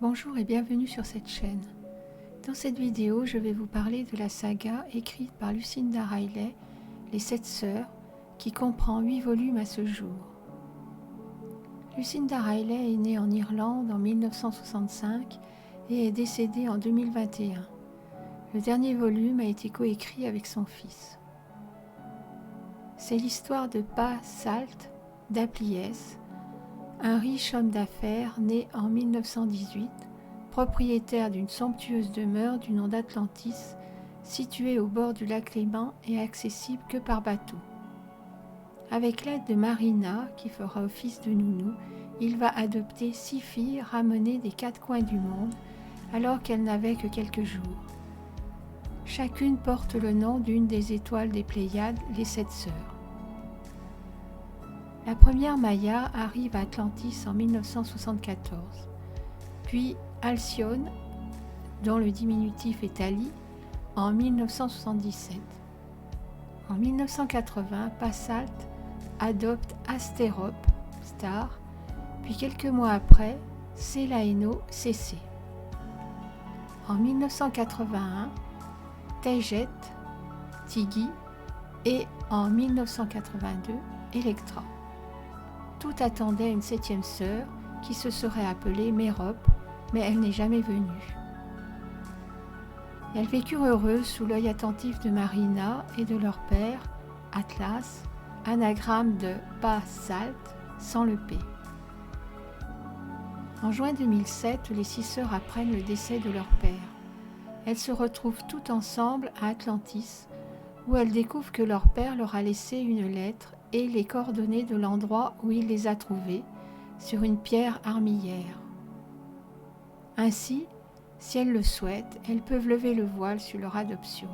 Bonjour et bienvenue sur cette chaîne. Dans cette vidéo, je vais vous parler de la saga écrite par Lucinda Riley, Les 7 Sœurs, qui comprend 8 volumes à ce jour. Lucinda Riley est née en Irlande en 1965 et est décédée en 2021. Le dernier volume a été coécrit avec son fils. C'est l'histoire de Pa Salt d'Aplies, un riche homme d'affaires né en 1918, propriétaire d'une somptueuse demeure du nom d'Atlantis, située au bord du lac Léman et accessible que par bateau. Avec l'aide de Marina, qui fera office de nounou, il va adopter 6 filles ramenées des 4 coins du monde, alors qu'elles n'avaient que quelques jours. Chacune porte le nom d'une des étoiles des Pléiades, les 7 sœurs. La première Maya arrive à Atlantis en 1974, puis Alcyone, dont le diminutif est Ali, en 1977. En 1980, Pa Salt adopte Astérope, Star, puis quelques mois après, Selaeno, Cécé. En 1981, Tayjet, Tigui et en 1982, Electra. Tout attendait une 7e sœur qui se serait appelée Mérope, mais elle n'est jamais venue. Elles vécurent heureuses sous l'œil attentif de Marina et de leur père, Atlas, anagramme de Pa Salt, sans le P. En juin 2007, les 6 sœurs apprennent le décès de leur père. Elles se retrouvent toutes ensemble à Atlantis, où elles découvrent que leur père leur a laissé une lettre et les coordonnées de l'endroit où il les a trouvées, sur une pierre armilière. Ainsi, si elles le souhaitent, elles peuvent lever le voile sur leur adoption.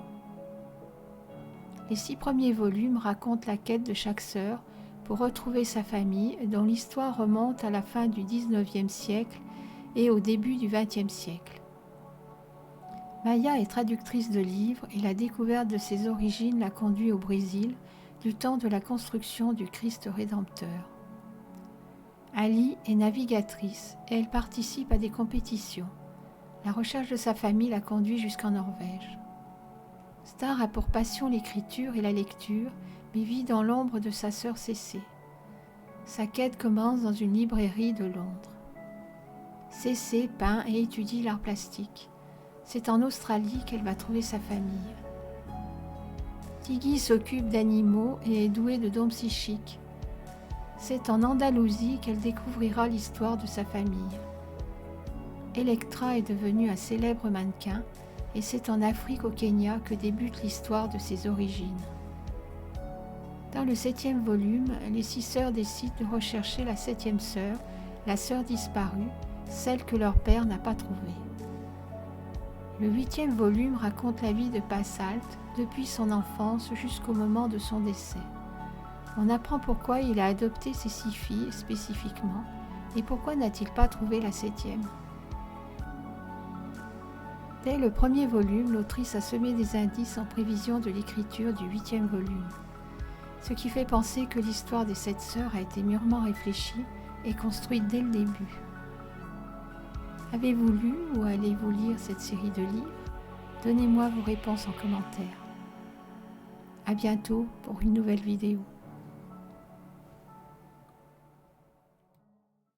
Les 6 premiers volumes racontent la quête de chaque sœur pour retrouver sa famille, dont l'histoire remonte à la fin du XIXe siècle et au début du XXe siècle. Maya est traductrice de livres et la découverte de ses origines l'a conduit au Brésil, du temps de la construction du Christ Rédempteur. Ali est navigatrice et elle participe à des compétitions. La recherche de sa famille l'a conduit jusqu'en Norvège. Star a pour passion l'écriture et la lecture, mais vit dans l'ombre de sa sœur Cécé. Sa quête commence dans une librairie de Londres. Cécé peint et étudie l'art plastique. C'est en Australie qu'elle va trouver sa famille. Tigui s'occupe d'animaux et est douée de dons psychiques. C'est en Andalousie qu'elle découvrira l'histoire de sa famille. Electra est devenue un célèbre mannequin et c'est en Afrique au Kenya que débute l'histoire de ses origines. Dans le 7e volume, les 6 sœurs décident de rechercher la 7e sœur, la sœur disparue, celle que leur père n'a pas trouvée. Le 8e volume raconte la vie de Pa Salt depuis son enfance jusqu'au moment de son décès. On apprend pourquoi il a adopté ces 6 filles spécifiquement et pourquoi n'a-t-il pas trouvé la 7e. Dès le 1er volume, l'autrice a semé des indices en prévision de l'écriture du 8e volume, ce qui fait penser que l'histoire des 7 sœurs a été mûrement réfléchie et construite dès le début. Avez-vous lu ou allez-vous lire cette série de livres? Donnez-moi vos réponses en commentaire. À bientôt pour une nouvelle vidéo.